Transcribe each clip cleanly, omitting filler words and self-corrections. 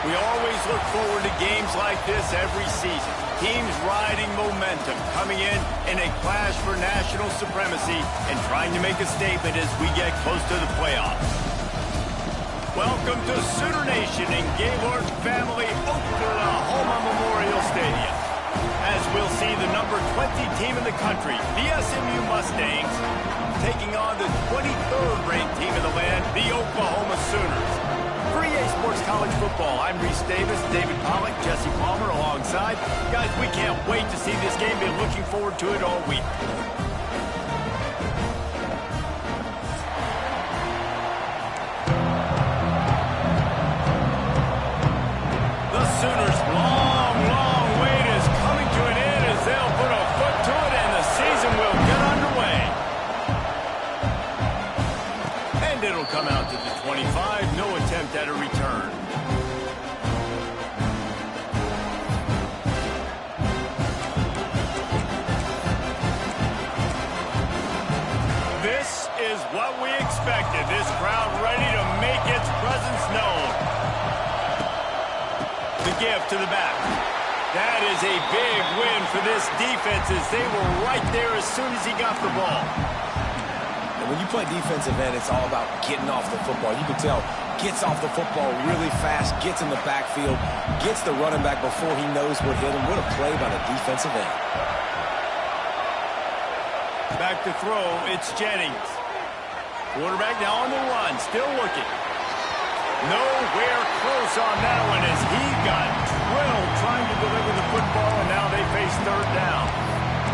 We always look forward to games like this every season. Teams riding momentum, coming in a clash for national supremacy and trying to make a statement as we get close to the playoffs. Welcome to Sooner Nation in Gaylord Family Oklahoma Memorial Stadium. As we'll see the number 20 team in the country, the SMU Mustangs, taking on the 23rd ranked team in the land, the Oklahoma Sooners. For EA Sports College Football, I'm Reese Davis, David Pollack, Jesse Palmer alongside. Guys, we can't wait to see this game. Been looking forward to it all week. The Sooners' long wait is coming to an end as they'll put a foot to it and the season will get underway. And it'll come out to the 25, no attempt at a return. This is what we expected. This crowd ready to make its presence known. The give to the back. That is a big win for this defense as they were right there as soon as he got the ball. And when you play defensive end, it's all about getting off the football. You can tell, gets off the football really fast, gets in the backfield, gets the running back before he knows what hit him. What a play by the defensive end. Back to throw, it's Jennings. Quarterback now on the run, still looking. Nowhere close on that one as he got drilled trying to deliver the football, and now they face third down.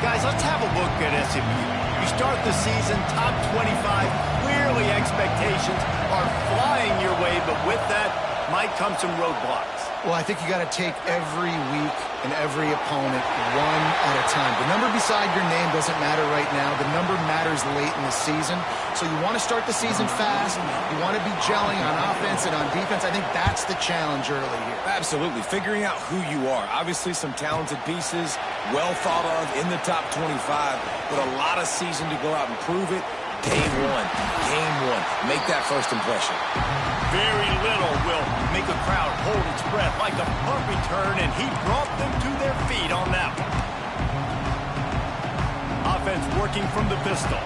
Guys, let's have a look at SMU. You start the season top 25. Clearly expectations are flying your way, but with that might come some roadblocks. Well, I think you got to take every week and every opponent one at a time. The number beside your name doesn't matter right now. The number matters late in the season. So you want to start the season fast. You want to be gelling on offense and on defense. I think that's the challenge early here. Absolutely. Figuring out who you are. Obviously some talented pieces, well thought of in the top 25, but a lot of season to go out and prove it. Game one. Make that first impression. Very little will make a crowd hold its breath like a punt return, and he brought them to their feet on that one. Offense working from the pistol.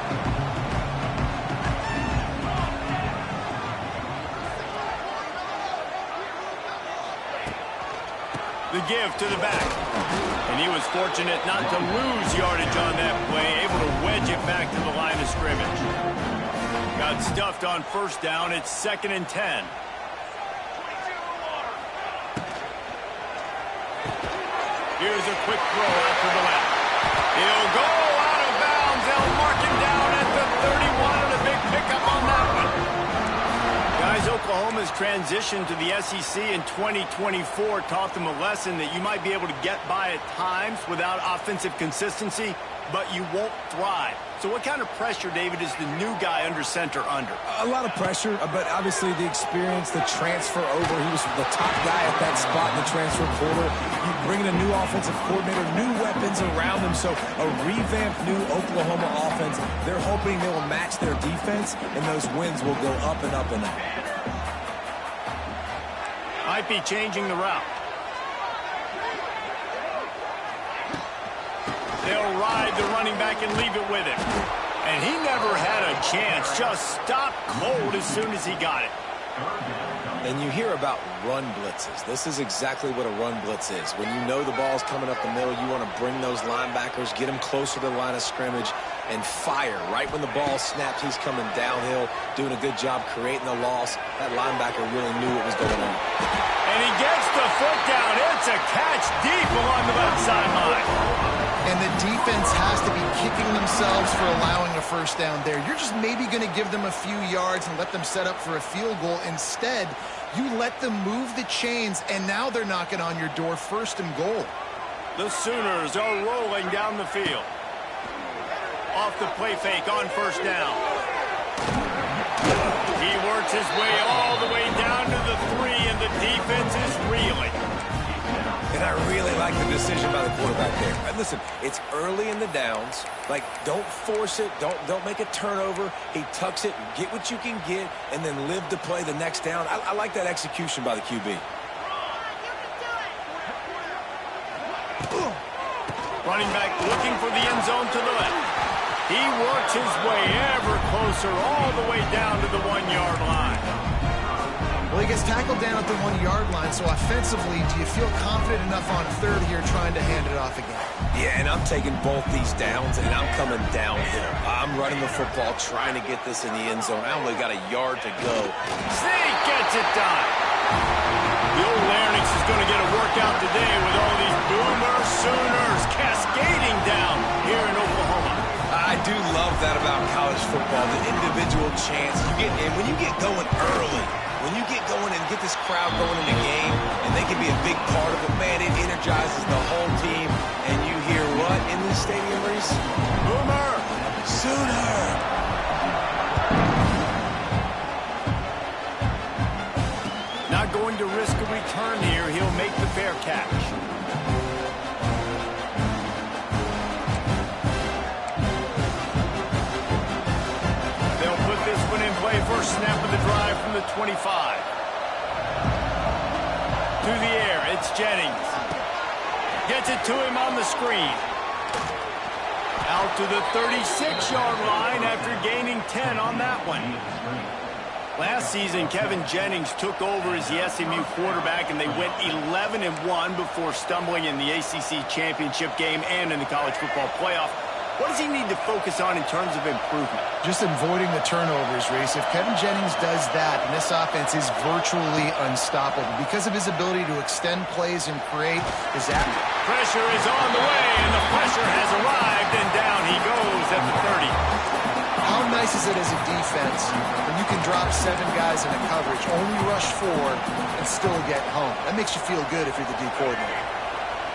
The give to the back. And he was fortunate not to lose yardage on that play, able to wedge it back to the line of scrimmage. Got stuffed on first down. It's 2nd and 10. Here's a quick throw out to the left. He'll go out of bounds. They'll mark him down at the 31, and a big pickup on that one. Guys, Oklahoma's transition to the SEC in 2024 taught them a lesson that you might be able to get by at times without offensive consistency, but you won't thrive. So what kind of pressure, David, is the new guy under center under? A lot of pressure, but obviously the experience, the transfer over. He was the top guy at that spot in the transfer portal. You bring in a new offensive coordinator, new weapons around him. So a revamped new Oklahoma offense. They're hoping they will match their defense, and those wins will go up and up and up. Might be changing the route. They'll ride the running back and leave it with him. And he never had a chance. Just stopped cold as soon as he got it. And you hear about run blitzes. This is exactly what a run blitz is. When you know the ball's coming up the middle, you want to bring those linebackers, get them closer to the line of scrimmage, and fire. Right when the ball snaps, he's coming downhill, doing a good job creating the loss. That linebacker really knew what was going on. And he gets the foot down. It's a catch deep along the left sideline. And the defense has to be kicking themselves for allowing a first down there. You're just maybe going to give them a few yards and let them set up for a field goal. Instead, you let them move the chains, and now they're knocking on your door, 1st and goal. The Sooners are rolling down the field. Off the play fake on first down. He works his way all the way down to the 3, and the defense is reeling. And I really like the decision by the quarterback there. And listen, it's early in the downs. Like, don't force it. Don't make a turnover. He tucks it, get what you can get, and then live to play the next down. I like that execution by the QB. Running back looking for the end zone to the left. He works his way ever closer all the way down to the 1-yard line. Well, he gets tackled down at the 1-yard line, so offensively, do you feel confident enough on third here trying to hand it off again? Yeah, and I'm taking both these downs, and I'm coming downhill. I'm running the football, trying to get this in the end zone. I only got a yard to go. Zeke gets it done. The old Larynx is going to get a workout today with all these Boomer Sooners cascading down here in Oklahoma. I do love that about college football, the individual chance you get. And when you get going early, when you get going and get this crowd going in the game, and they can be a big part of it, man, it energizes the whole team. And you hear what in this stadium, Reese? Boomer Sooner! Not going to risk a return here. He'll make the fair catch. They'll put this one in play. First snap of the drive from the 25. To the air, it's Jennings. Gets it to him on the screen. Out to the 36-yard line after gaining 10 on that one. Last season, Kevin Jennings took over as the SMU quarterback, and they went 11-1 before stumbling in the ACC championship game and in the college football playoff. What does he need to focus on in terms of improvement? Just avoiding the turnovers, Reese. If Kevin Jennings does that, and this offense is virtually unstoppable because of his ability to extend plays and create his atmosphere. Pressure is on the way, and the pressure has arrived, and down he goes at the 30. How nice is it as a defense when you can drop 7 guys in a coverage, only rush 4, and still get home? That makes you feel good if you're the D coordinator.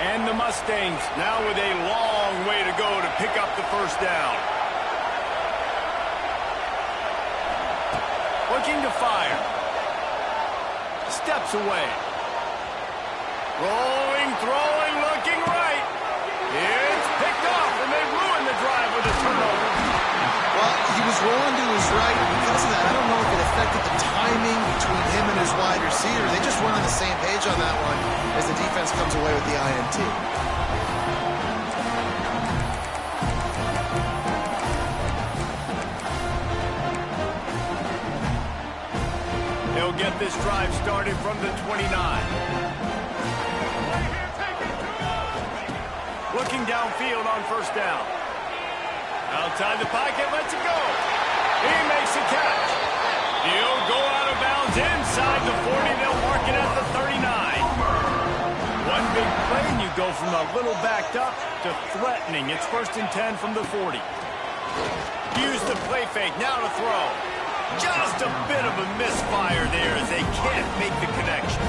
And the Mustangs now with a long way to go to pick up the first down. Looking to fire. Steps away. Rolling, throwing, looking right. It's picked off, and they ruin the drive with a turnover. Well, he was rolling to his right, and because of that, I don't know if it affected the timing between him and his wide receiver. They just weren't on the same page on that one as the defense comes away with the INT. They'll get this drive started from the 29. Looking downfield on first down. Outside the pocket, lets it go. He makes a catch. He'll go out of bounds inside the 40. They'll mark it at the 39. One big play, and you go from a little backed up to threatening. It's 1st and 10 from the 40. Use the play fake, now to throw. Just a bit of a misfire there as they can't make the connection.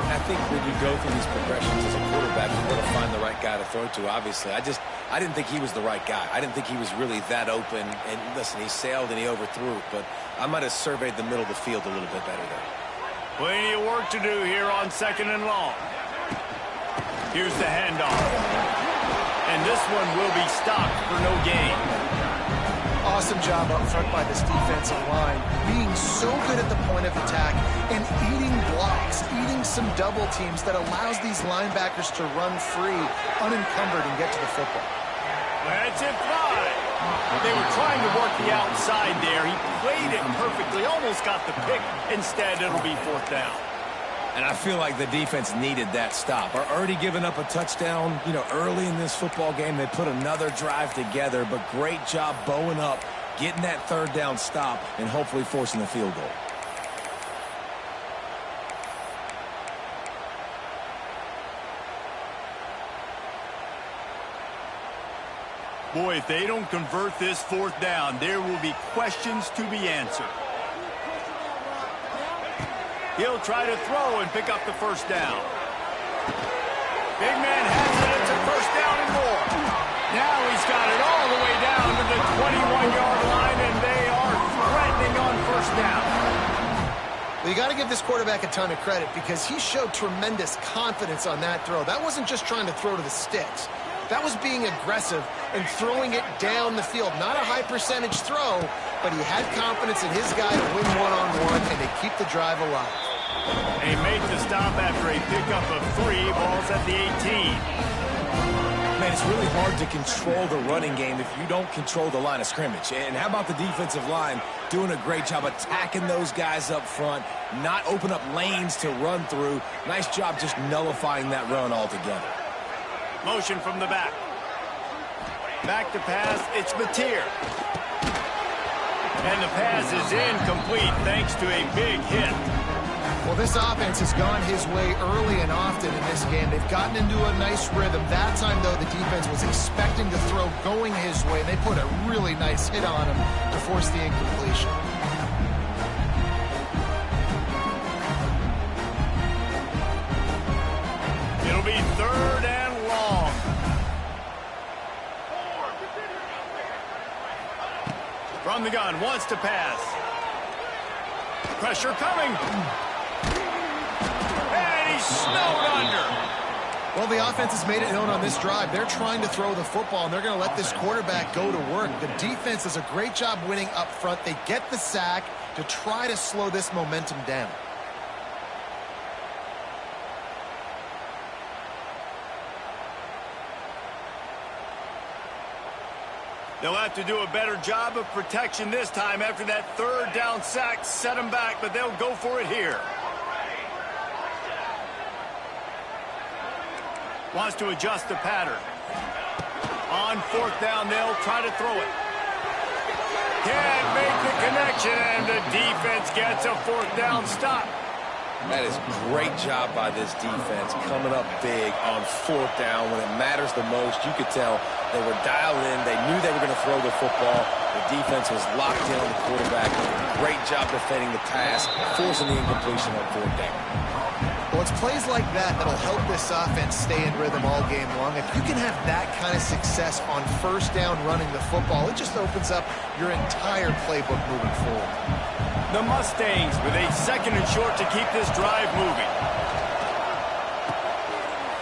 I think when you go through these progressions as a quarterback, you want to find the right guy to throw to, obviously. I didn't think he was the right guy. I didn't think he was really that open. And listen, he sailed and he overthrew it, but I might have surveyed the middle of the field a little bit better there. Plenty of work to do here on 2nd and long. Here's the handoff. And this one will be stopped for no gain. Awesome job up front by this defensive line, being so good at the point of attack and eating blocks, eating some double teams that allows these linebackers to run free, unencumbered, and get to the football. Let's it fly. They were trying to work the outside there. He played it perfectly, almost got the pick. Instead, it'll be 4th down. And I feel like the defense needed that stop. Are already giving up a touchdown, early in this football game. They put another drive together, but great job bowing up, getting that 3rd down stop, and hopefully forcing the field goal. Boy, if they don't convert this 4th down, there will be questions to be answered. He'll try to throw and pick up the 1st down. Big man has it. It's a 1st down and more. Now he's got it all the way down to the 21-yard line, and they are threatening on 1st down. Well, you got to give this quarterback a ton of credit because he showed tremendous confidence on that throw. That wasn't just trying to throw to the sticks. That was being aggressive and throwing it down the field. Not a high percentage throw, but he had confidence in his guy to win one-on-one and to keep the drive alive. They make the stop after a pickup of 3. Ball's at the 18. Man, it's really hard to control the running game if you don't control the line of scrimmage. And how about the defensive line doing a great job attacking those guys up front, not open up lanes to run through. Nice job just nullifying that run altogether. Motion from the back. Back to pass, it's Mateer. And the pass is incomplete thanks to a big hit. Well, this offense has gone his way early and often in this game. They've gotten into a nice rhythm. That time, though, the defense was expecting the throw going his way. They put a really nice hit on him to force the incompletion. It'll be 3rd and long. From the gun, wants to pass. Pressure coming. And he's snowed under. Well, the offense has made it known on this drive. They're trying to throw the football, and they're going to let this quarterback go to work. The defense does a great job winning up front. They get the sack to try to slow this momentum down. They'll have to do a better job of protection this time after that 3rd down sack set them back, but they'll go for it here. Wants to adjust the pattern. On 4th down, they'll try to throw it. Can't make the connection, and the defense gets a 4th down stop. That is great job by this defense, coming up big on 4th down when it matters the most. You could tell they were dialed in. They knew they were going to throw the football. The defense was locked in on the quarterback. Great job defending the pass, forcing the incompletion on 4th down. Well, it's plays like that that'll help this offense stay in rhythm all game long. If you can have that kind of success on 1st down running the football, it just opens up your entire playbook moving forward. The Mustangs with a 2nd and short to keep this drive moving.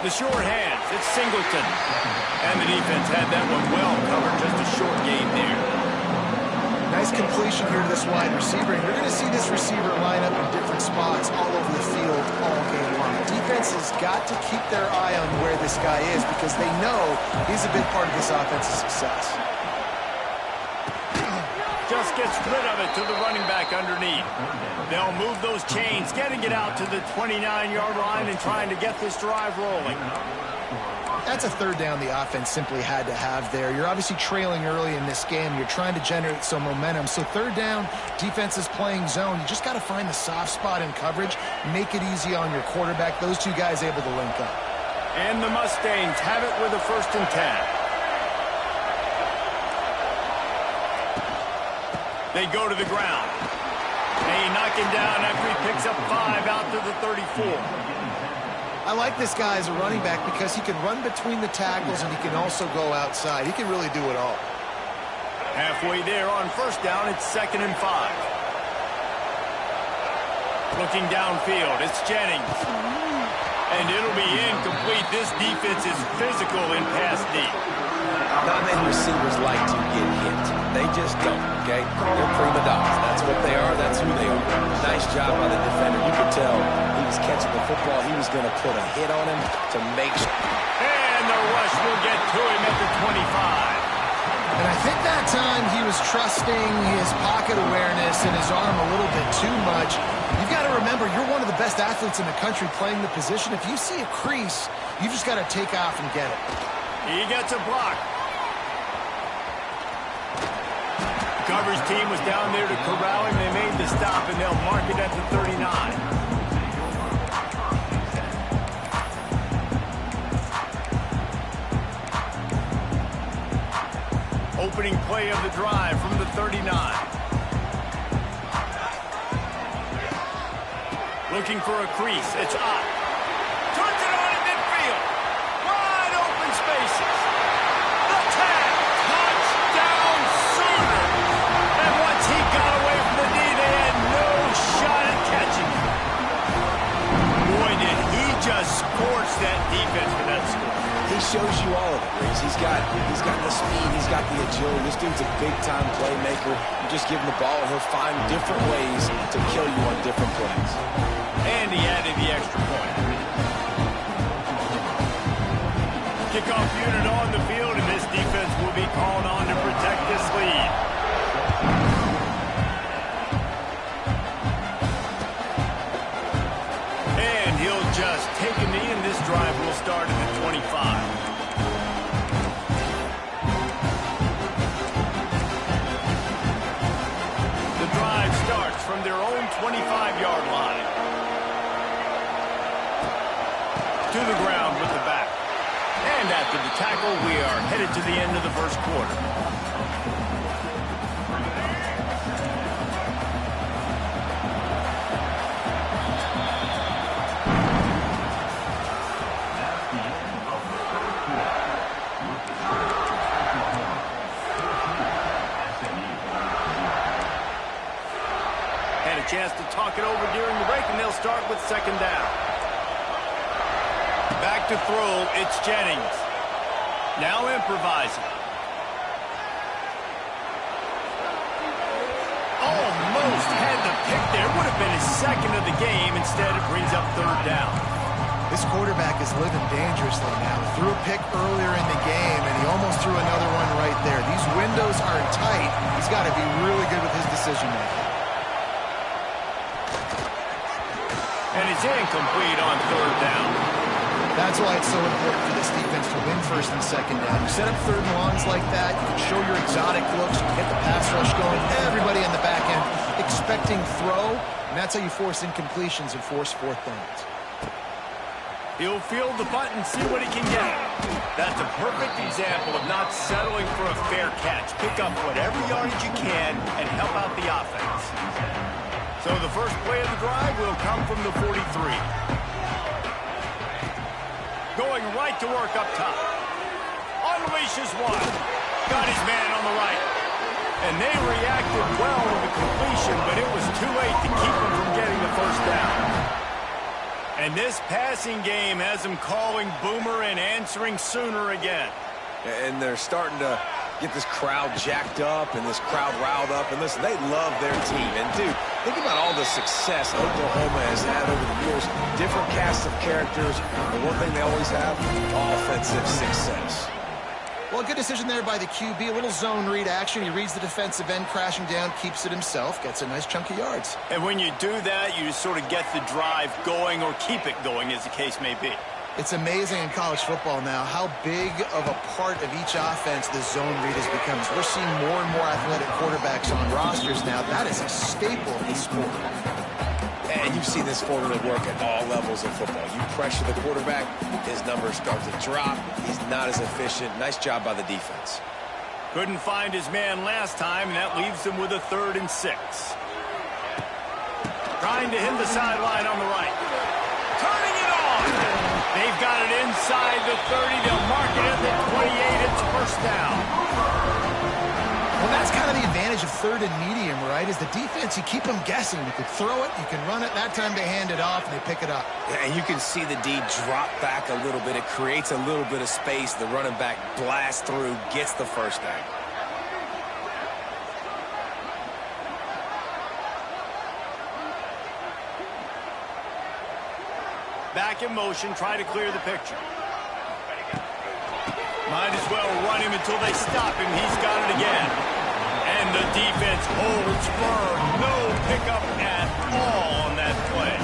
The short hands, it's Singleton. And the defense had that one well covered, just a short gain there. Nice completion here to this wide receiver. And you're going to see this receiver line up in different spots all over the field all game long. The defense has got to keep their eye on where this guy is because they know he's a big part of this offense's success. Just gets rid of it to the running back underneath. They'll move those chains, getting it out to the 29-yard line and trying to get this drive rolling. That's a 3rd down the offense simply had to have there. You're obviously trailing early in this game. You're trying to generate some momentum. So 3rd down, defense is playing zone. You just got to find the soft spot in coverage, make it easy on your quarterback. Those two guys able to link up. And the Mustangs have it with a 1st and 10. They go to the ground. They knock him down after he picks up 5 out to the 34. I like this guy as a running back because he can run between the tackles and he can also go outside. He can really do it all. Halfway there on 1st down, it's 2nd and 5. Looking downfield, it's Jennings. And it'll be incomplete. This defense is physical in pass deep. Not many receivers like to get hit. They just don't, okay? They're prima donnas. That's what they are. That's who they are. Nice job by the defender. You could tell he was catching the football. He was going to put a hit on him to make sure. And the rush will get to him at the 25. And I think that time he was trusting his pocket awareness and his arm a little bit too much. You've got to remember, you're one of the best athletes in the country playing the position. If you see a crease, you just got to take off and get it. He gets a block. Coverage team was down there to corral him. They made the stop, and they'll mark it at the 39. Opening play of the drive from the 39. Looking for a crease. It's Ott. Turns it on in midfield. Wide open spaces. The tag. Touchdown Sooner. And once he got away from the knee, they had no shot at catching him. Boy, did he just scorch that defense for that score. He shows you all of it, Reese. He's got the speed, he's got the agility. This dude's a big-time playmaker. You just give him the ball, and he'll find different ways to kill you on different plays. And he added the extra point. Kickoff unit on the field, and this defense will be called on to protect this lead. And he'll just take a knee, and this drive will start at the 25. The drive starts from their own 25-yard line. To the ground with the back. And after the tackle, we are headed to the end of the first quarter. And a chance to talk it over during the break, and they'll start with second down. Back to throw, it's Jennings. Now improvising. Almost had the pick there. Would have been his second of the game. Instead, it brings up third down. This quarterback is living dangerously now. Threw a pick earlier in the game, and he almost threw another one right there. These windows are tight. He's got to be really good with his decision-making. And it's incomplete on third down. That's why it's so important for this defense to win first and second down. You set up third and longs like that, you can show your exotic looks, you can get the pass rush going, everybody in the back end expecting throw, and that's how you force incompletions and force fourth downs. He'll field the punt and see what he can get. That's a perfect example of not settling for a fair catch. Pick up whatever yardage you can and help out the offense. So the first play of the drive will come from the 43. Going right to work up top. Unleashes one. Got his man on the right. And they reacted well to the completion, but it was too late to keep him from getting the first down. And this passing game has him calling Boomer and answering Sooner again. And they're starting to get this crowd jacked up and this crowd riled up. And listen, they love their team. And, dude, think about all the success Oklahoma has had over the years. Different casts of characters. And one thing they always have, offensive success. Well, a good decision there by the QB. A little zone read action. He reads the defensive end crashing down, keeps it himself, gets a nice chunk of yards. And when you do that, you sort of get the drive going or keep it going, as the case may be. It's amazing in college football now how big of a part of each offense the zone read has become. We're seeing more and more athletic quarterbacks on rosters now. That is a staple of the sport. And you've seen this formula work at all levels of football. You pressure the quarterback, his numbers start to drop. He's not as efficient. Nice job by the defense. Couldn't find his man last time, and that leaves him with a 3rd and 6. Trying to hit the sideline on the right. Turning it on. They've got it inside the 30. They'll mark it at the 28. It's first down. Well, that's kind of the advantage of 3rd and medium, right? Is the defense, you keep them guessing. You can throw it, you can run it. That time they hand it off, and they pick it up. Yeah, and you can see the D drop back a little bit. It creates a little bit of space. The running back blasts through, gets the first down. Back in motion, try to clear the picture. Might as well run him until they stop him. He's got it again. And the defense holds firm. No pickup at all on that play.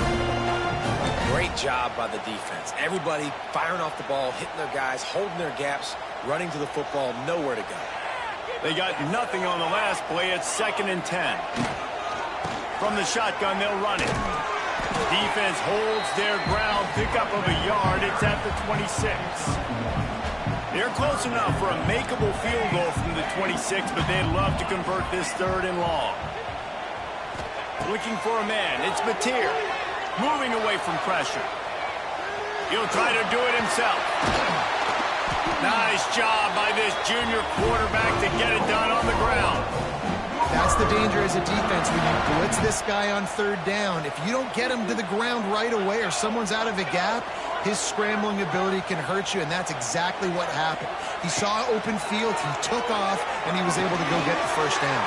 Great job by the defense. Everybody firing off the ball, hitting their guys, holding their gaps, running to the football, nowhere to go. They got nothing on the last play. It's 2nd and 10. From the shotgun, they'll run it. Defense holds their ground. Pickup of a yard. It's at the 26. They're close enough for a makeable field goal from the 26, but they'd love to convert this 3rd and long. Looking for a man. It's Mateer. Moving away from pressure. He'll try to do it himself. Nice job by this junior quarterback to get it done on the ground. That's the danger as a defense when you blitz this guy on 3rd down. If you don't get him to the ground right away or someone's out of a gap, his scrambling ability can hurt you, and that's exactly what happened. He saw open field, he took off, and he was able to go get the first down.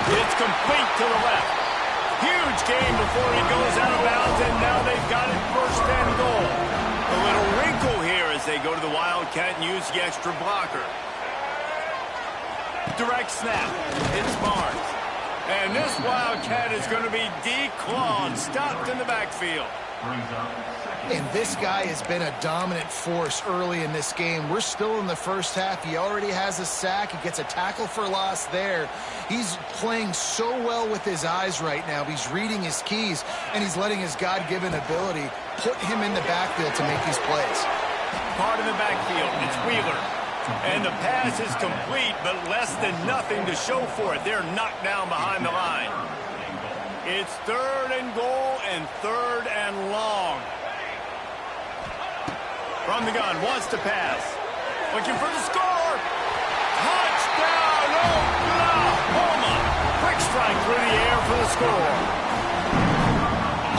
It's complete to the left. Huge gain before he goes out of bounds, and now they've got it 1st and goal. A little wrinkle here as as they go to the Wildcat and use the extra blocker. Direct snap. It's Barnes. And this Wildcat is going to be declawed, stopped in the backfield. And this guy has been a dominant force early in this game. We're still in the first half. He already has a sack. He gets a tackle for loss there. He's playing so well with his eyes right now. He's reading his keys, and he's letting his God-given ability put him in the backfield to make these plays. Caught in the backfield. It's Wheeler. And the pass is complete, but less than nothing to show for it. They're knocked down behind the line. It's 3rd and goal and 3rd and long. From the gun, wants to pass. Looking for the score. Touchdown, Oklahoma. Quick strike through the air for the score.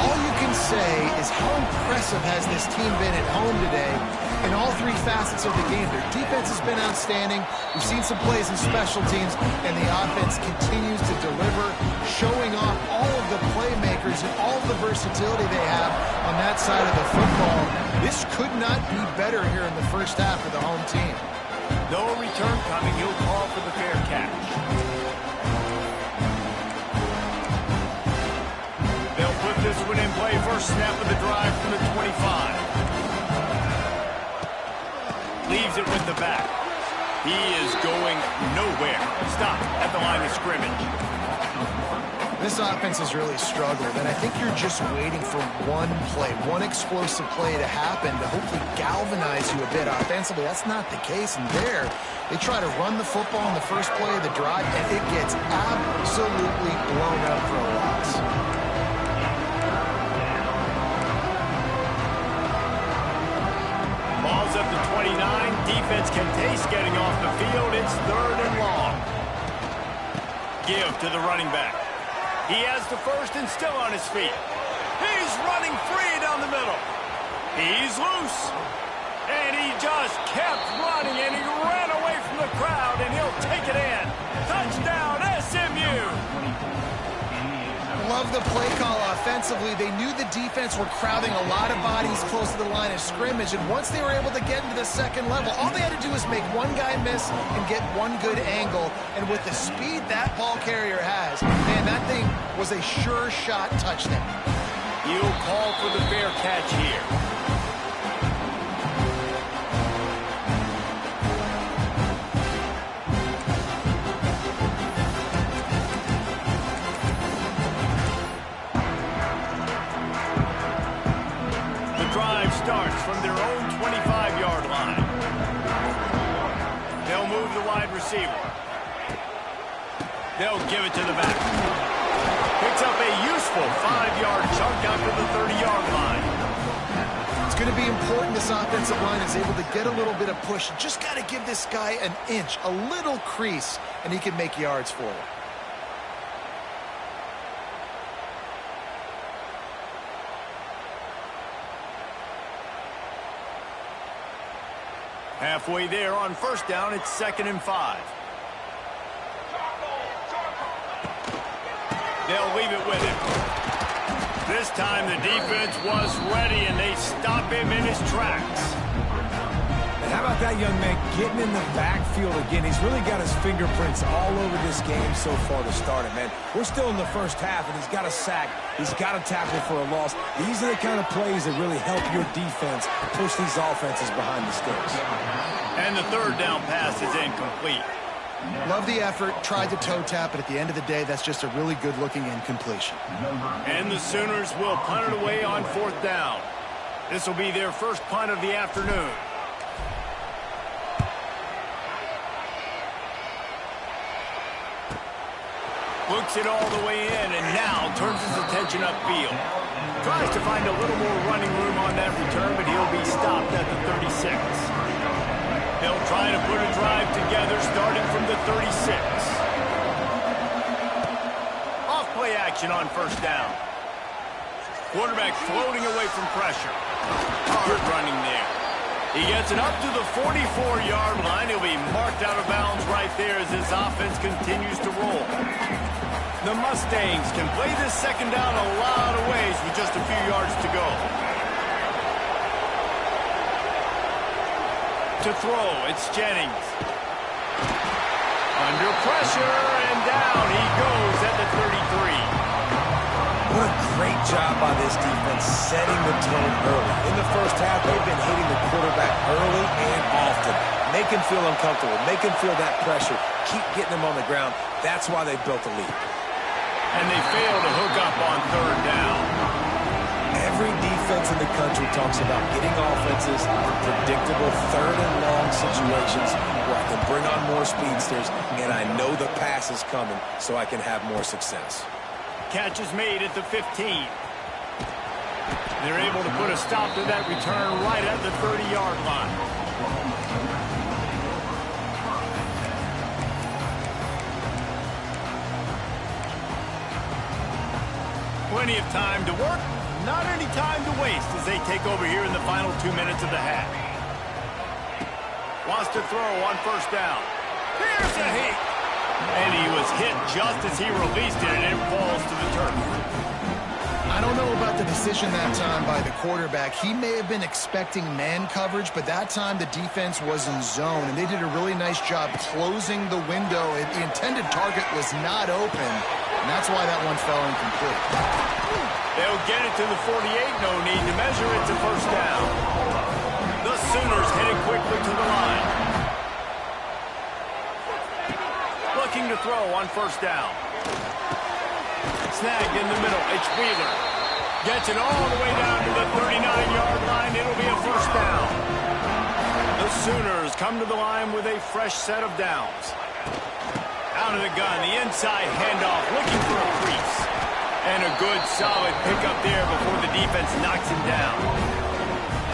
All you can say is how impressive has this team been at home today in all three facets of the game. Their defense has been outstanding. We've seen some plays in special teams, and the offense continues to deliver, showing off all of the playmakers and all of the versatility they have on that side of the football. This could not be better here in the first half for the home team. No return coming. He'll call for the fair catch. They'll put this one in play. First snap of the drive from the 25. Leaves it with the back. He is going nowhere. Stop at the line of scrimmage. This offense has really struggled, and I think you're just waiting for one play, one explosive play to happen to hopefully galvanize you a bit offensively. That's not the case, and there, they try to run the football in the first play of the drive, and it gets absolutely blown up for a loss. Ball's up to 29. Defense can taste getting off the field. It's 3rd and long. Give to the running back. He has the first and still on his feet. He's running free down the middle. He's loose. And he just kept running, and he ran away from the crowd, and he'll take it in. Touchdown, SMU. Love the play call offensively. They knew the defense were crowding a lot of bodies close to the line of scrimmage, and once they were able to get into the second level, all they had to do was make one guy miss and get one good angle, and with the speed that ball carrier has, man, that thing was a sure shot touchdown. He'll call for the fair catch here. Starts from their own 25-yard line. They'll move the wide receiver. They'll give it to the back. Picks up a useful 5-yard chunk out to the 30-yard line. It's going to be important this offensive line is able to get a little bit of push. Just got to give this guy an inch, a little crease, and he can make yards for it. Halfway there on first down, it's 2nd and 5. They'll leave it with him. This time the defense was ready, and they stop him in his tracks. And how about that young man getting in the backfield again? He's really got his fingerprints all over this game so far to start it, man. We're still in the first half, and he's got a sack. He's got a tackle for a loss. These are the kind of plays that really help your defense push these offenses behind the sticks. And the 3rd down pass is incomplete. Love the effort, tried to toe tap, but at the end of the day, that's just a really good-looking incompletion. And the Sooners will punt it away on 4th down. This will be their first punt of the afternoon. Looks it all the way in, and now turns his attention upfield. Tries to find a little more running room on that return, but he'll be stopped at the 36. They'll try to put a drive together starting from the 36. Off play action on first down. Quarterback floating away from pressure. Hard running there. He gets it up to the 44-yard line. He'll be marked out of bounds right there as his offense continues to roll. The Mustangs can play this second down a lot of ways with just a few yards to go. to throw. It's Jennings. Under pressure, and down he goes at the 33. What a great job by this defense setting the tone early. In the first half, they've been hitting the quarterback early and often. Make him feel uncomfortable. Make him feel that pressure. Keep getting him on the ground. That's why they built the lead. And they fail to hook up on third down. Every defense in the country talks about getting offenses in predictable third and long situations where I can bring on more speedsters and I know the pass is coming so I can have more success. Catch is made at the 15. They're able to put a stop to that return right at the 30-yard line. Plenty of time to work, not any time to waste as they take over here in the final 2 minutes of the half. Wants to throw on first down. Here's a hit. And he was hit just as he released it, and it falls to the turf. I don't know about the decision that time by the quarterback. He may have been expecting man coverage, but that time the defense was in zone, and they did a really nice job closing the window. The intended target was not open, and that's why that one fell incomplete. They'll get it to the 48, no need to measure it to first down. The Sooners headed quickly to the line. Looking to throw on first down. Snagged in the middle, it's Wheeler. Gets it all the way down to the 39-yard line. It'll be a first down. The Sooners come to the line with a fresh set of downs. Out of the gun, the inside handoff, looking for a crease. And a good, solid pickup there before the defense knocks him down.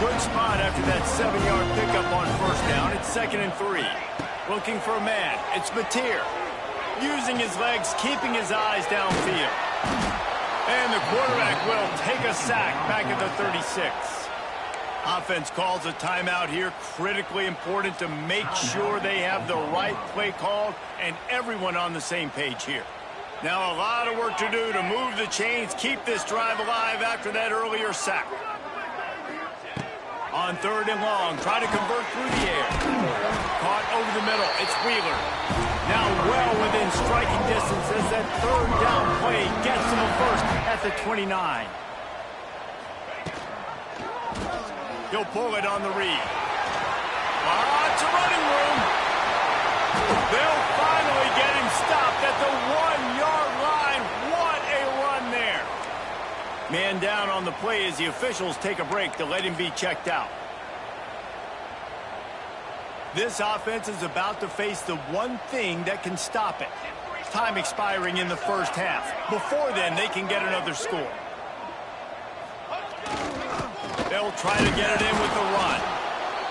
Good spot after that 7-yard pickup on first down. It's 2nd and 3. Looking for a man. It's Mateer. Using his legs, keeping his eyes downfield. And the quarterback will take a sack back at the 36. Offense calls a timeout here. Critically important to make sure they have the right play called and everyone on the same page here. Now a lot of work to do to move the chains, keep this drive alive after that earlier sack. On third and long, try to convert through the air. Caught over the middle, it's Wheeler. Now well within striking distance as that third down play gets him a first at the 29. He'll pull it on the read. Lots of running room. They'll finally get him stopped at the 1-yard line. What a run there. Man down on the play as the officials take a break to let him be checked out. This offense is about to face the one thing that can stop it. Time expiring in the first half. Before then, they can get another score. They'll try to get it in with the run.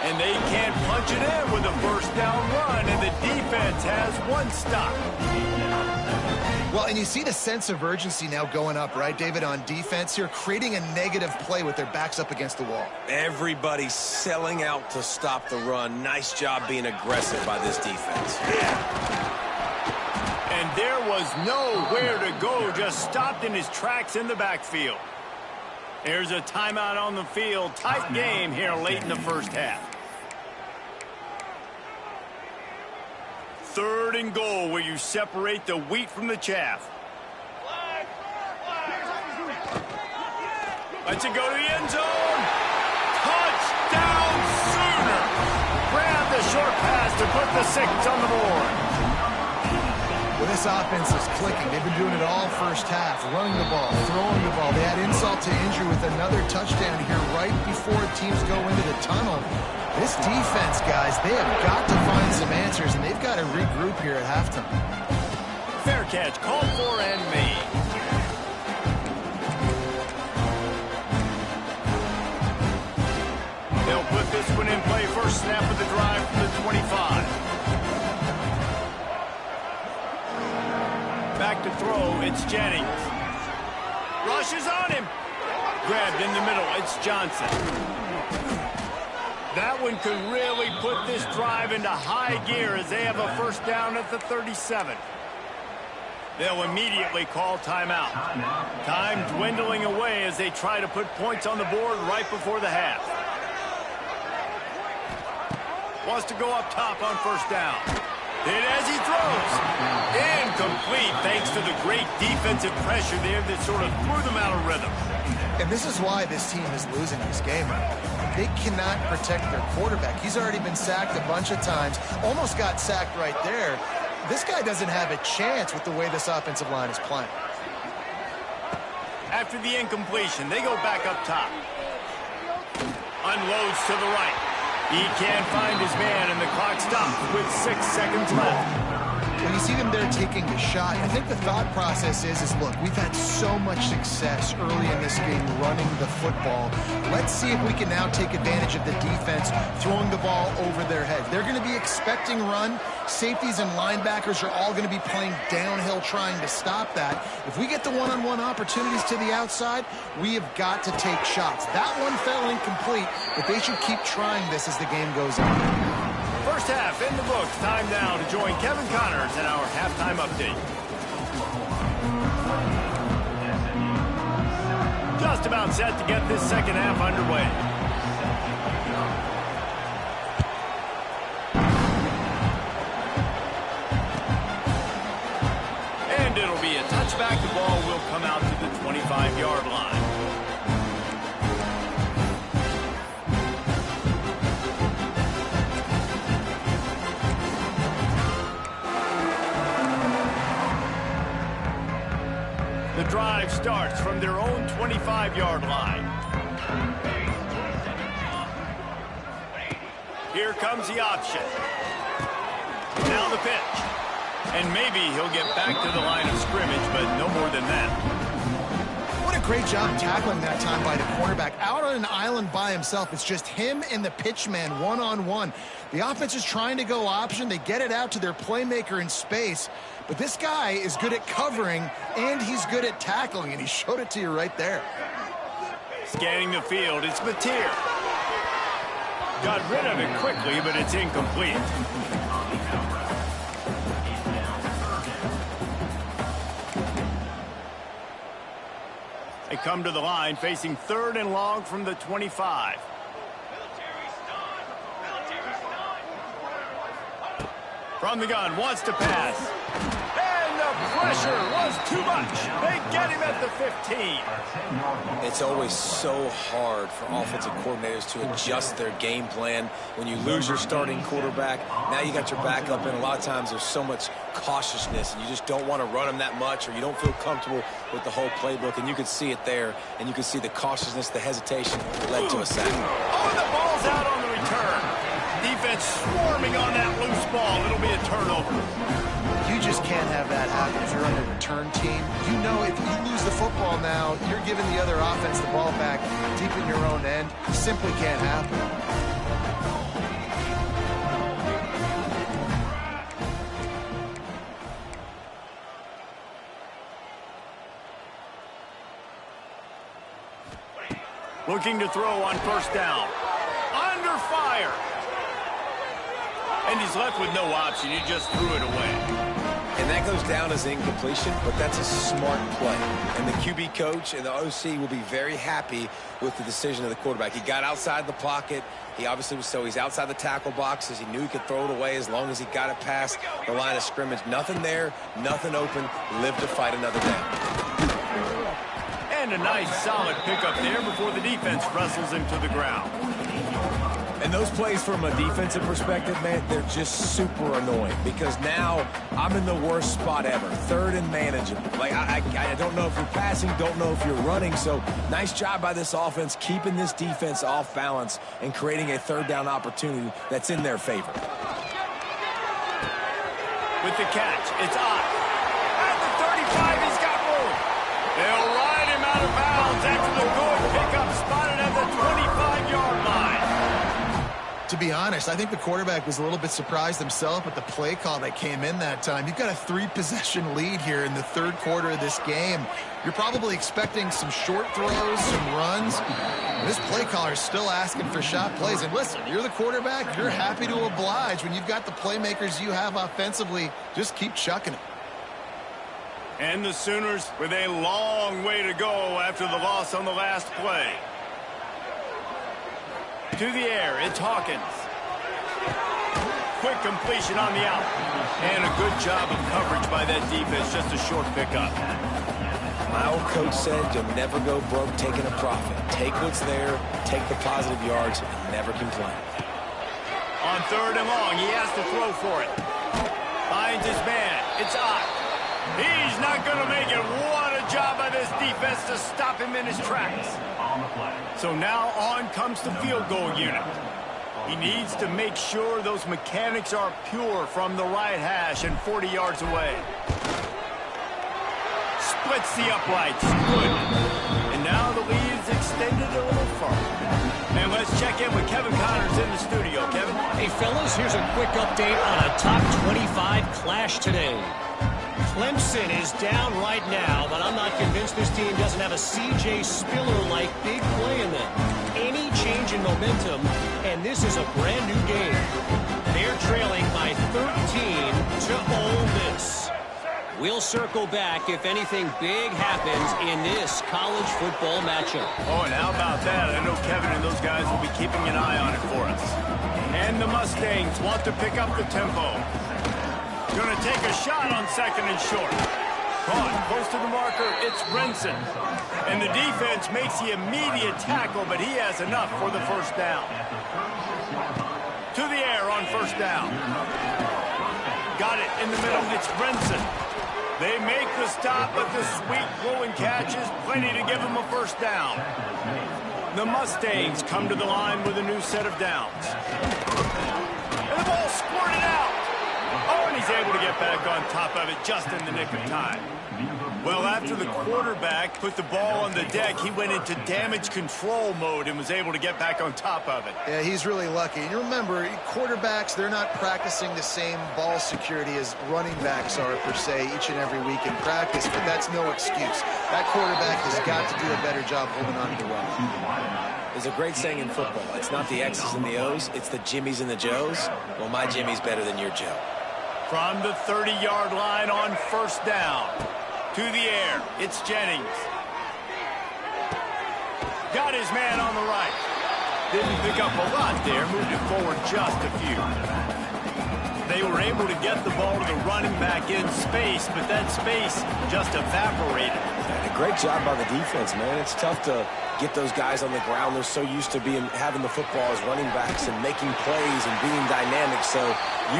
And they can't punch it in with a first down run, and the defense has one stop. Well, and you see the sense of urgency now going up, right, David, on defense here, creating a negative play with their backs up against the wall. Everybody's selling out to stop the run. Nice job being aggressive by this defense. And there was nowhere to go, just stopped in his tracks in the backfield. There's a timeout on the field. Tight game here late in the first half. 3rd and goal where you separate the wheat from the chaff. Lets it go to the end zone. Touchdown Sooner. Grab the short pass to put the 6 on the board. Well, this offense is clicking. They've been doing it all first half, running the ball, throwing the ball. They had insult to injury with another touchdown here right before teams go into the tunnel. This defense, guys, they have got to find some answers, and they've got to regroup here at halftime. Fair catch, called for and made. They'll put this one in play. First snap of the drive from the 25. Back to throw, it's Jennings. Rushes on him. Grabbed in the middle, it's Johnson. That one could really put this drive into high gear as they have a first down at the 37. They'll immediately call timeout. Time dwindling away as they try to put points on the board right before the half. Wants to go up top on first down. Hit as he throws. Incomplete thanks to the great defensive pressure there that sort of threw them out of rhythm. And this is why this team is losing this game. They cannot protect their quarterback. He's already been sacked a bunch of times. Almost got sacked right there. This guy doesn't have a chance with the way this offensive line is playing. After the incompletion, they go back up top. Unloads to the right. He can't find his man, and the clock stops with 6 seconds left. When you see them there taking a shot, I think the thought process is look, we've had so much success early in this game running the football. Let's see if we can now take advantage of the defense throwing the ball over their heads. They're going to be expecting run. Safeties and linebackers are all going to be playing downhill trying to stop that. If we get the one-on-one opportunities to the outside, we have got to take shots. That one fell incomplete, but they should keep trying this as the game goes on. First half in the books. Time now to join Kevin Connors in our halftime update. Just about set to get this second half underway. And it'll be a touchback. The ball will come out to the 25-yard line. The drive starts from their own 25-yard line. Here comes the option. Now the pitch. And maybe he'll get back to the line of scrimmage, but no more than that. What a great job tackling that time by the cornerback. Out on an island by himself. It's just him and the pitchman one-on-one. The offense is trying to go option. They get it out to their playmaker in space. But this guy is good at covering, and he's good at tackling, and he showed it to you right there. Scanning the field, it's Mateer. Got rid of it quickly, but it's incomplete. They come to the line facing 3rd and long from the 25. From the gun, wants to pass. And the pressure was too much. They get him at the 15. It's always so hard for offensive coordinators to adjust their game plan. When you lose your starting quarterback, now you got your backup, and a lot of times there's so much cautiousness, and you just don't want to run them that much, or you don't feel comfortable with the whole playbook, and you could see it there, and you could see the cautiousness, the hesitation led to a sack. Oh, the ball's out on the return. Defense swarming on that loose ball. It'll be a turnover. You just can't have that happen if you're on a return team. You know if you lose the football now, you're giving the other offense the ball back deep in your own end. It simply can't happen. Looking to throw on first down. Under fire. And he's left with no option. He just threw it away. And that goes down as incompletion, but that's a smart play. And the QB coach and the OC will be very happy with the decision of the quarterback. He got outside the pocket. He obviously was he's outside the tackle boxes. He knew he could throw it away as long as he got it past the line of scrimmage. Nothing there, nothing open. Live to fight another down. And a nice solid pickup there before the defense wrestles him to the ground. And those plays from a defensive perspective, man, they're just super annoying because now I'm in the worst spot ever, 3rd and manageable. Like, I don't know if you're passing, don't know if you're running, so nice job by this offense keeping this defense off balance and creating a 3rd down opportunity that's in their favor. With the catch, it's Ott. At the 35, he's got room. They'll ride him out of bounds after the good pickup spotted at the 25-yard line. To be honest, I think the quarterback was a little bit surprised himself with the play call that came in that time. You've got a 3-possession lead here in the 3rd quarter of this game. You're probably expecting some short throws, some runs. This play caller is still asking for shot plays. And listen, you're the quarterback. You're happy to oblige. When you've got the playmakers you have offensively, just keep chucking it. And the Sooners with a long way to go after the loss on the last play. To the air, it's Hawkins. quick completion on the out. And a good job of coverage by that defense, just a short pickup. My old coach said you'll never go broke taking a profit. Take what's there, take the positive yards, and never complain. On 3rd and long, he has to throw for it. Finds his man. It's Ott. He's not going to make it. What a job by this defense to stop him in his tracks. So now on comes the field goal unit. He needs to make sure those mechanics are pure from the right hash and 40 yards away. Splits the uprights. Good. And now the lead is extended a little further. And let's check in with Kevin Connors in the studio. Kevin? Hey, fellas, here's a quick update on a top 25 clash today. Clemson is down right now, but I'm not convinced this team doesn't have a C.J. Spiller-like big play in them. Any change in momentum, and this is a brand-new game. They're trailing by 13 to Ole Miss. We'll circle back if anything big happens in this college football matchup. Oh, and how about that? I know Kevin and those guys will be keeping an eye on it for us. And the Mustangs want to pick up the tempo. Going to take a shot on 2nd and short. Caught close to the marker. It's Renson. And the defense makes the immediate tackle, but he has enough for the 1st down. To the air on 1st down. Got it in the middle. It's Renson. They make the stop, but the sweet rolling catch is plenty to give them a 1st down. The Mustangs come to the line with a new set of downs. And the ball squirted out. Oh, and he's able to get back on top of it just in the nick of time. Well, after the quarterback put the ball on the deck, he went into damage control mode and was able to get back on top of it. Yeah, he's really lucky. And you remember, quarterbacks, they're not practicing the same ball security as running backs are, per se, each and every week in practice, but that's no excuse. That quarterback has got to do a better job holding on to the rock. There's a great saying in football. It's not the X's and the O's, it's the Jimmies and the Joes. Well, my Jimmy's better than your Joe. From the 30-yard line on 1st down. To the air, it's Jennings. Got his man on the right. Didn't pick up a lot there, moved it forward just a few. They were able to get the ball to the running back in space, but that space just evaporated. A great job by the defense, man. It's tough to get those guys on the ground. They're so used to having the football as running backs and making plays and being dynamic. So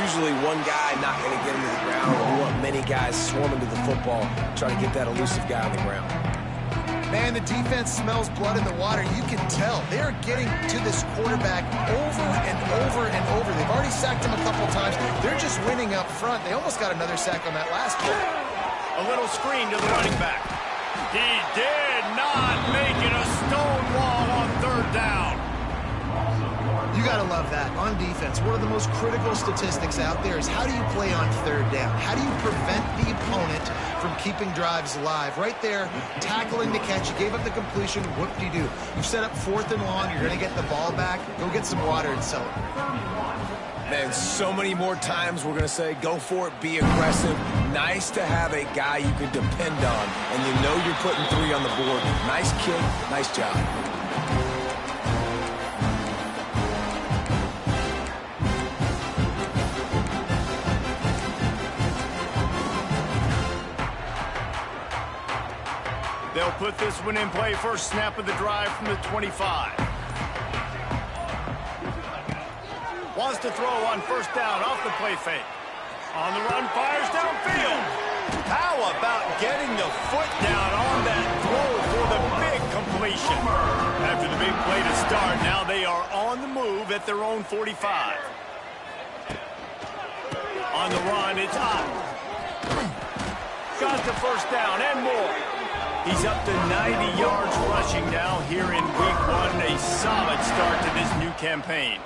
usually one guy not going to get him to the ground. We want many guys swarming to the football, trying to get that elusive guy on the ground. Man, the defense smells blood in the water. You can tell. They are getting to this quarterback over and over and over. They've already sacked him a couple times. They're just winning up front. They almost got another sack on that last play. A little screen to the running back. He did not make it a stone wall on 3rd down. You got to love that. On defense, one of the most critical statistics out there is how do you play on 3rd down? How do you prevent the opponent from keeping drives alive? Right there, tackling the catch. You gave up the completion. Whoop-de-doo. You've set up 4th and long. You're going to get the ball back. Go get some water and celebrate. Man, so many more times we're going to say, go for it, be aggressive. Nice to have a guy you can depend on, and you know you're putting 3 on the board. Nice kick, nice job. They'll put this one in play. First snap of the drive from the 25. Wants to throw on 1st down off the play fake. On the run, fires downfield. How about getting the foot down on that throw for the big completion? After the big play to start, now they are on the move at their own 45. On the run, it's Ott. Got the 1st down and more. He's up to 90 yards rushing now here in week 1. A solid start to this new campaign.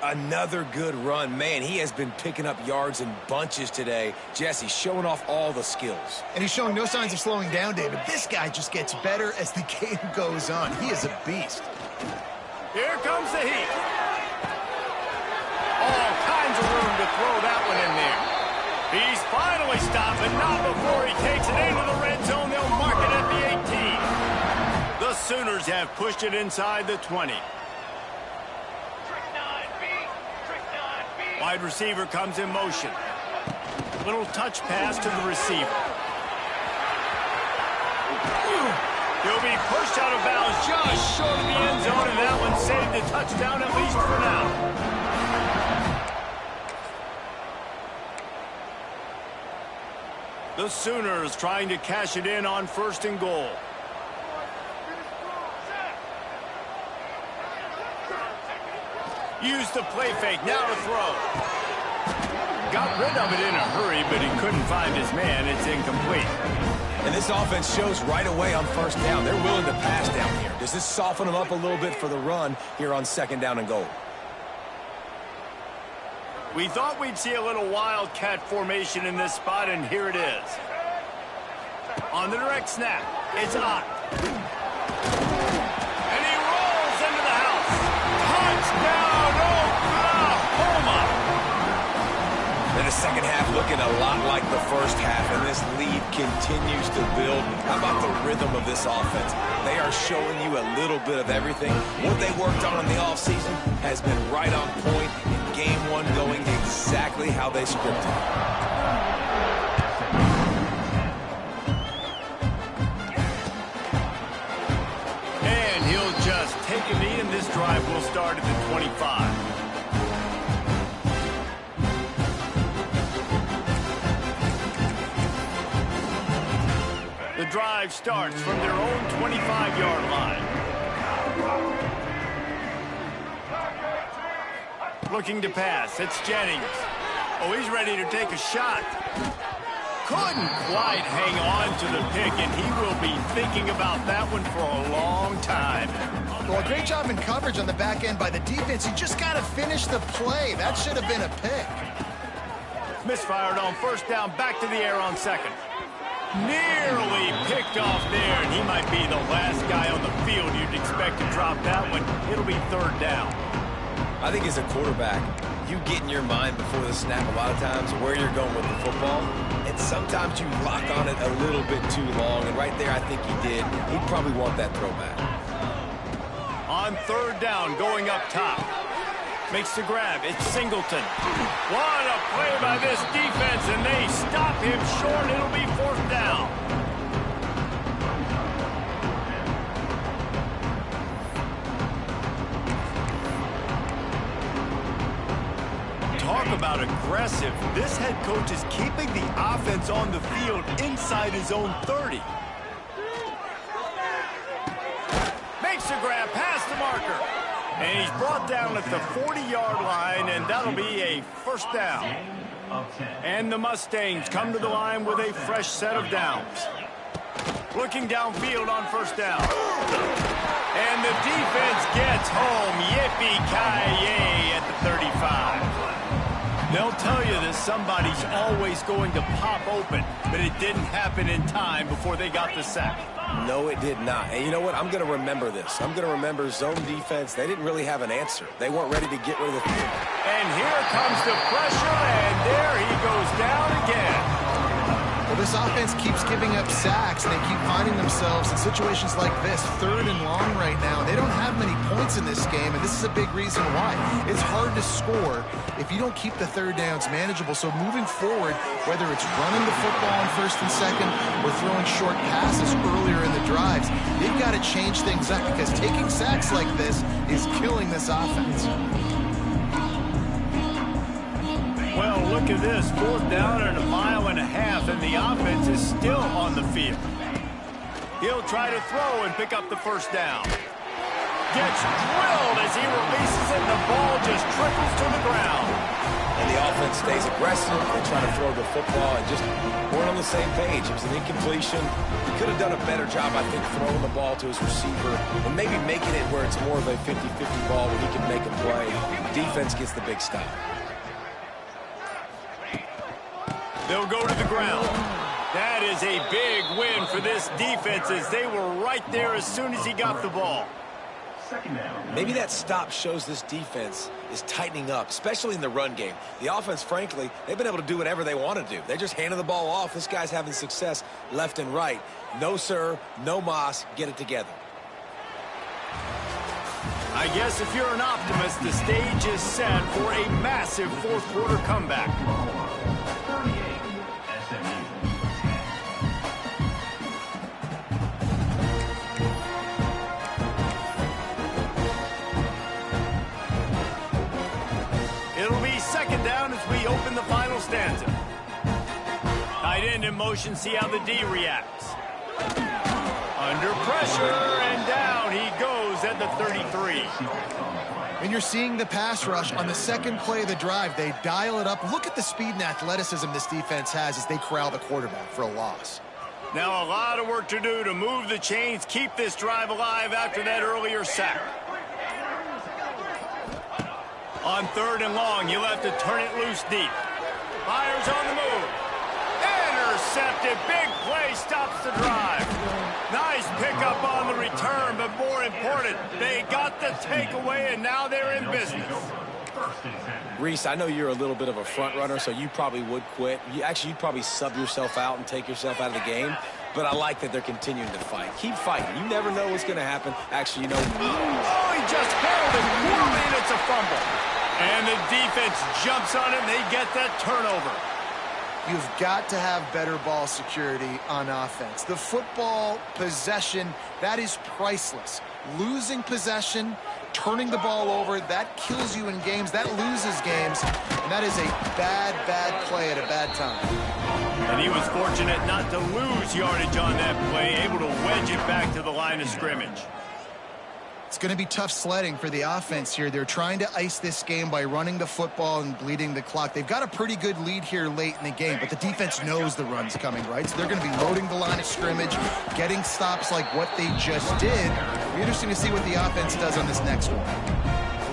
Another good run. Man, he has been picking up yards in bunches today. Jesse showing off all the skills. And he's showing no signs of slowing down, David. This guy just gets better as the game goes on. He is a beast. Here comes the heat. All kinds of room to throw that one in there. He's finally stopped, but not before he takes it into the red zone. They'll mark it at the 18. The Sooners have pushed it inside the 20. Wide receiver comes in motion. Little touch pass to the receiver. He'll be pushed out of bounds just short of the end zone, and that one saved the touchdown, at least for now. The Sooners trying to cash it in on 1st and goal. Use the play fake, now to throw. Got rid of it in a hurry, but he couldn't find his man. It's incomplete. And this offense shows right away on 1st down. They're willing to pass down here. Does this soften them up a little bit for the run here on 2nd down and goal? We thought we'd see a little wildcat formation in this spot, and here it is. On the direct snap, it's Ott. And he rolls into the house. Touchdown, Oklahoma! And the second half looking a lot like the first half, and this lead continues to build. How about the rhythm of this offense? They are showing you a little bit of everything. What they worked on in the offseason has been right on point, and game one going exactly how they scripted. And he'll just take a knee, and this drive will start at the 25. The drive starts from their own 25-yard line. Looking to pass. It's Jennings. Oh, he's ready to take a shot. Couldn't quite hang on to the pick, and he will be thinking about that one for a long time. Well, a great job in coverage on the back end by the defense. He just got to finish the play. That should have been a pick. Misfired on 1st down, back to the air on 2nd. Nearly picked off there, and he might be the last guy on the field you'd expect to drop that one. It'll be 3rd down. I think as a quarterback, you get in your mind before the snap a lot of times where you're going with the football, and sometimes you lock on it a little bit too long, and right there I think he did. He'd probably want that throwback. On 3rd down, going up top. Makes the grab. It's Singleton. What a play by this defense, and they stop him short. It'll be 4th down. Talk about aggressive. This head coach is keeping the offense on the field inside his own 30. Makes the grab past the marker. And he's brought down at the 40-yard line, and that'll be a 1st down. And the Mustangs come to the line with a fresh set of downs. Looking downfield on 1st down. And the defense gets home. Yippee-ki-yay at the 35. They'll tell you that somebody's always going to pop open, but it didn't happen in time before they got the sack. No, it did not. And you know what? I'm going to remember this. I'm going to remember zone defense. They didn't really have an answer. They weren't ready to get rid of the field. And here comes the pressure, and there he goes down again. Well, this offense keeps giving up sacks, and they keep finding themselves in situations like this, 3rd and long right now. They don't have many points in this game, and this is a big reason why. It's hard to score if you don't keep the 3rd downs manageable. So moving forward, whether it's running the football on 1st and 2nd or throwing short passes earlier in the drives, they've got to change things up because taking sacks like this is killing this offense. Well, look at this. 4th down and 1.5 miles, and the offense is still on the field. He'll try to throw and pick up the 1st down. Gets drilled as he releases it, and the ball just trickles to the ground. And the offense stays aggressive. They try to throw the football and just weren't on the same page. It was an incompletion. He could have done a better job, I think, throwing the ball to his receiver and maybe making it where it's more of a 50-50 ball where he can make a play. Defense gets the big stop. They'll go to the ground. That is a big win for this defense as they were right there as soon as he got the ball. Maybe that stop shows this defense is tightening up, especially in the run game. The offense, frankly, they've been able to do whatever they want to do. They're just handing the ball off. This guy's having success left and right. No, sir, no mas, get it together. I guess if you're an optimist, the stage is set for a massive fourth-quarter comeback. It'll be second down as we open the final stanza. Tight end in motion, see how the D reacts. Under pressure, and down he goes at the 33. And you're seeing the pass rush on the second play of the drive. They dial it up. Look at the speed and athleticism this defense has as they corral the quarterback for a loss. Now a lot of work to do to move the chains, keep this drive alive after that earlier sack. On third and long, you'll have to turn it loose deep. Fires on the move. Intercepted. Big play stops the drive. Nice pickup on the return, but more important, they got the takeaway, and now they're in business. Reese, I know you're a little bit of a front runner, so you probably would quit. You'd probably sub yourself out and take yourself out of the game. But I like that they're continuing to fight. Keep fighting. You never know what's going to happen. Actually, you know. Oh, he just held it poorly, and it's a fumble. And the defense jumps on it, and they get that turnover. You've got to have better ball security on offense. The football possession, that is priceless. Losing possession, turning the ball over, that kills you in games, that loses games, and that is a bad, bad play at a bad time. And he was fortunate not to lose yardage on that play, able to wedge it back to the line of scrimmage. It's going to be tough sledding for the offense here. They're trying to ice this game by running the football and bleeding the clock. They've got a pretty good lead here late in the game, but the defense knows the run's coming, right? So they're going to be loading the line of scrimmage, getting stops like what they just did. It'll be interesting to see what the offense does on this next one.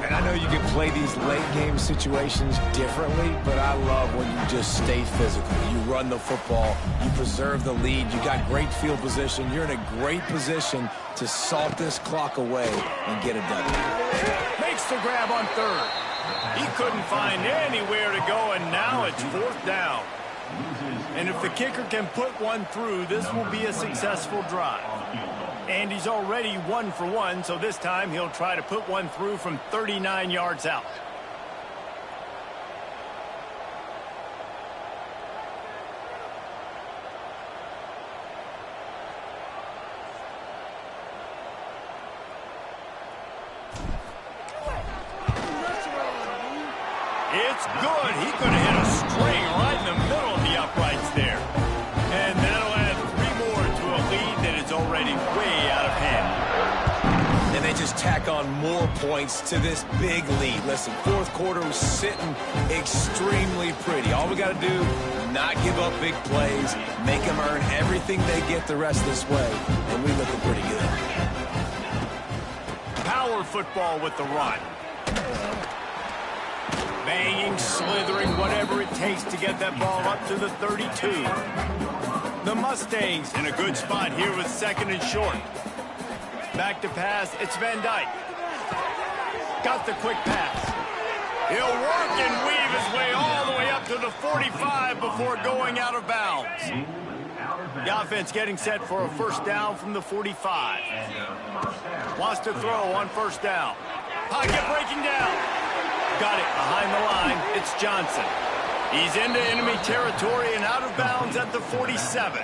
And I know you can play these late game situations differently, but I love when you just stay physical. You run the football, you preserve the lead, you got great field position, you're in a great position to salt this clock away and get a W. Makes the grab on third. He couldn't find anywhere to go, and now it's fourth down. And if the kicker can put one through, this will be a successful drive. And he's already 1 for 1, so this time he'll try to put one through from 39 yards out. It's good. He could have hit a string right in the middle of the uprights there. And that'll add 3 more to a lead that is already way out of hand. And they just tack on more points to this big lead. Listen, fourth quarter was sitting extremely pretty. All we got to do, not give up big plays, make them earn everything they get the rest of this way, and we looking pretty good. Power football with the run. Banging, slithering, whatever it takes to get that ball up to the 32. The Mustangs in a good spot here with second and short. Back to pass, it's Van Dyke. Got the quick pass. He'll work and weave his way all the way up to the 45 before going out of bounds. The offense getting set for a first down from the 45. Wants to throw on first down. Pocket breaking down. Got it behind the line. It's Johnson. He's into enemy territory and out of bounds at the 47.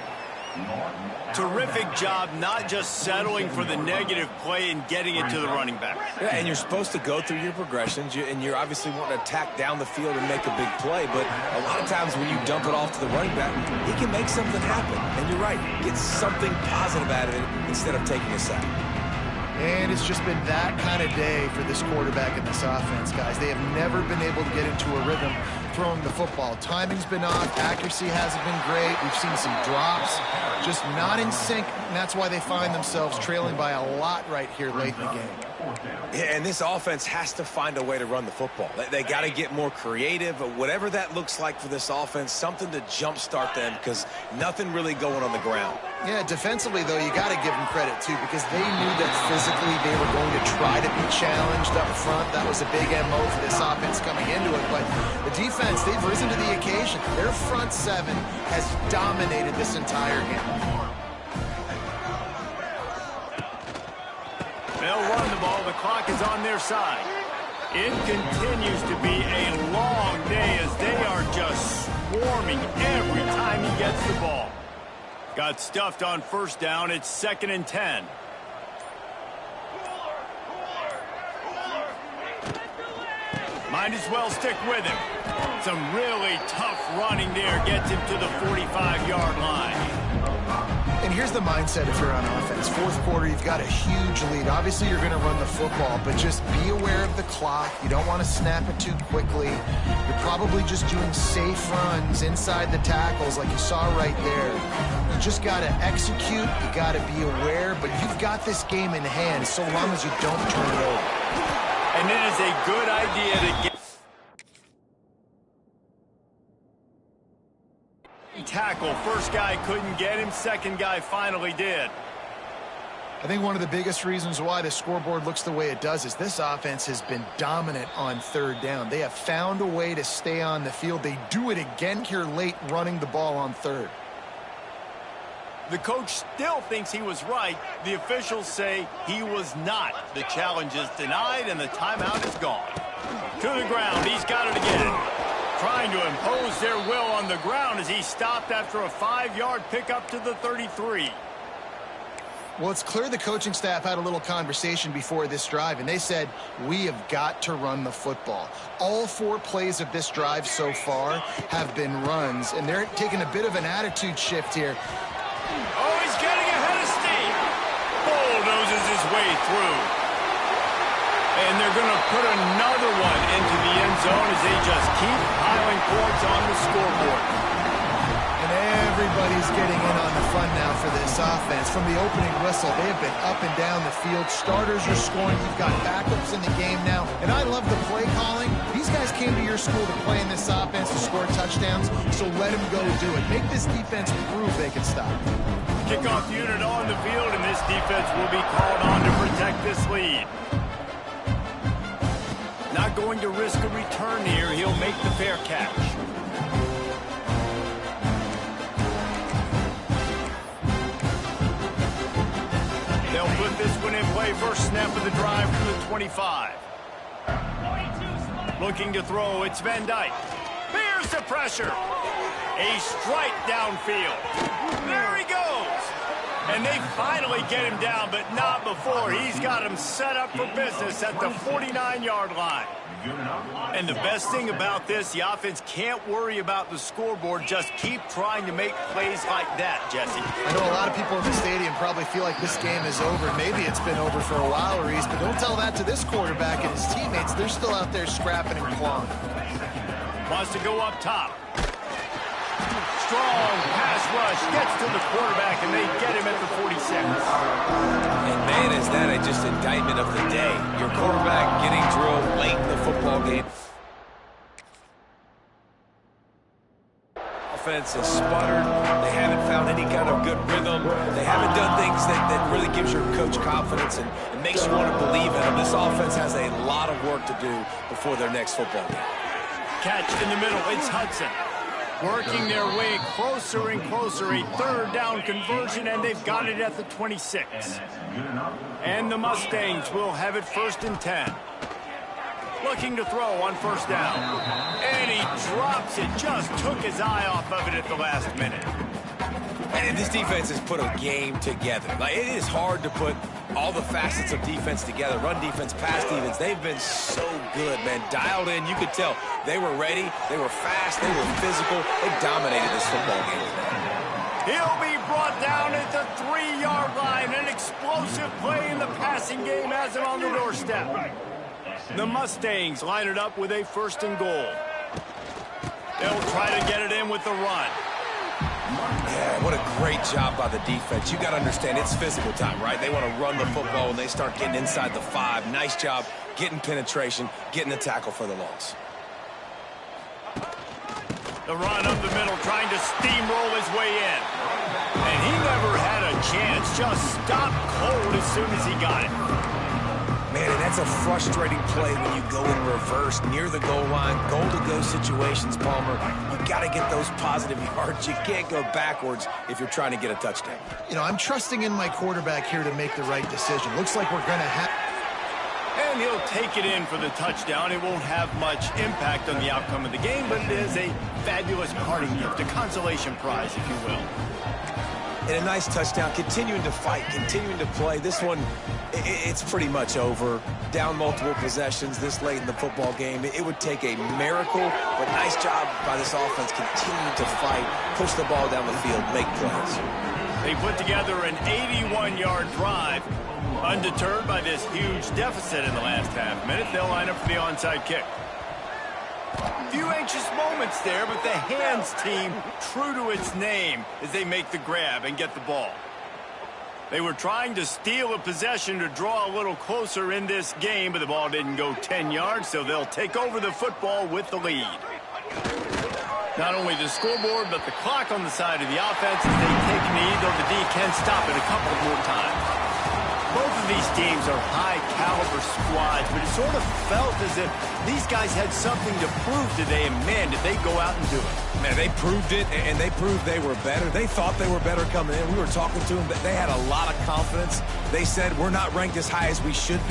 Terrific job not just settling for the negative play and getting it to the running back. Yeah, and you're supposed to go through your progressions, and you're obviously wanting to attack down the field and make a big play, but a lot of times when you dump it off to the running back, he can make something happen. And you're right, get something positive out of it instead of taking a sack. And it's just been that kind of day for this quarterback and this offense, guys. They have never been able to get into a rhythm throwing the football. Timing's been off. Accuracy hasn't been great. We've seen some drops, just not in sync, and that's why they find themselves trailing by a lot right here late in the game. Yeah, and this offense has to find a way to run the football. They got to get more creative, whatever that looks like for this offense, something to jumpstart them because nothing really going on the ground. Yeah, defensively, though, you got to give them credit, too, because they knew that physically they were going to try to be challenged up front. That was a big MO for this offense coming into it. But the defense, they've risen to the occasion. Their front seven has dominated this entire game. They'll run the ball. The clock is on their side. It continues to be a long day as they are just swarming every time he gets the ball. Got stuffed on first down. It's 2nd and 10. Might as well stick with him. Some really tough running there gets him to the 45-yard line. And here's the mindset if you're on offense. Fourth quarter, you've got a huge lead. Obviously, you're going to run the football, but just be aware of the clock. You don't want to snap it too quickly. You're probably just doing safe runs inside the tackles like you saw right there. You just got to execute. You got to be aware, but you've got this game in hand so long as you don't turn it over. And it is a good idea to get tackle. First guy couldn't get him. Second guy finally did. I think one of the biggest reasons why the scoreboard looks the way it does is this offense has been dominant on third down. They have found a way to stay on the field. They do it again here late running the ball on third. The coach still thinks he was right. The officials say he was not. The challenge is denied and the timeout is gone. To the ground. He's got it again. Trying to impose their will on the ground as he stopped after a 5-yard pickup to the 33. Well, it's clear the coaching staff had a little conversation before this drive, and they said, we have got to run the football. All 4 plays of this drive so far have been runs, and they're taking a bit of an attitude shift here. Oh, he's getting ahead of steam. Bulldozes his way through. And they're going to put another one into the end zone as they just keep piling points on the scoreboard. And everybody's getting in on the fun now for this offense. From the opening whistle, they have been up and down the field. Starters are scoring. You've got backups in the game now. And I love the play calling. These guys came to your school to play in this offense to score touchdowns, so let them go do it. Make this defense prove they can stop. Kickoff unit on the field, and this defense will be called on to protect this lead. Not going to risk a return here. He'll make the fair catch. They'll put this one in play. First snap of the drive from the 25. Looking to throw. It's Van Dyke. Here's the pressure. A strike downfield. There he goes. And they finally get him down, but not before. He's got him set up for business at the 49-yard line. And the best thing about this, the offense can't worry about the scoreboard. Just keep trying to make plays like that, Jesse. I know a lot of people in the stadium probably feel like this game is over. Maybe it's been over for a while, Reese, but don't tell that to this quarterback and his teammates. They're still out there scrapping and clawing. Wants to go up top. Strong pass rush, gets to the quarterback, and they get him at the 46. And man, is that just indictment of the day. Your quarterback getting drilled late in the football game. Offense has sputtered. They haven't found any kind of good rhythm. They haven't done things that really gives your coach confidence and makes you want to believe in them. This offense has a lot of work to do before their next football game. Catch in the middle, it's Hudson. Working their way closer and closer, a third down conversion, and they've got it at the 26. And the Mustangs will have it 1st and 10. Looking to throw on first down. And he drops it, just took his eye off of it at the last minute. And this defense has put a game together. Like, it is hard to put all the facets of defense together. Run defense, pass defense. They've been so good, man. Dialed in. You could tell they were ready. They were fast. They were physical. They dominated this football game. He'll be brought down at the 3-yard line. An explosive play in the passing game has him on the doorstep. The Mustangs line it up with a 1st and goal. They'll try to get it in with the run. Yeah, what a great job by the defense. You got to understand, it's physical time, right? They want to run the football and they start getting inside the 5. Nice job getting penetration, getting the tackle for the loss. The run up the middle, trying to steamroll his way in. And he never had a chance, just stopped cold as soon as he got it. Man, and that's a frustrating play when you go in reverse near the goal line, goal-to-go situations, Palmer. You got to get those positive yards. You can't go backwards if you're trying to get a touchdown. You know, I'm trusting in my quarterback here to make the right decision. Looks like we're going to have... And he'll take it in for the touchdown. It won't have much impact on the outcome of the game, but it is a fabulous parting gift, a consolation prize, if you will. And a nice touchdown, continuing to fight, continuing to play. This one, it's pretty much over. Down multiple possessions this late in the football game. It would take a miracle, but nice job by this offense continuing to fight, push the ball down the field, make plays. They put together an 81-yard drive. Undeterred by this huge deficit in the last half minute, they'll line up for the onside kick. Few anxious moments there, but the hands team true to its name as they make the grab and get the ball. They were trying to steal a possession to draw a little closer in this game, but the ball didn't go 10 yards, so they'll take over the football with the lead. Not only the scoreboard, but the clock on the side of the offense as they take a knee, though the D can stop it a couple more times. Both of these teams are high-caliber squads, but it sort of felt as if these guys had something to prove today, and man, did they go out and do it. Man, they proved it, and they proved they were better. They thought they were better coming in. We were talking to them, but they had a lot of confidence. They said, we're not ranked as high as we should be.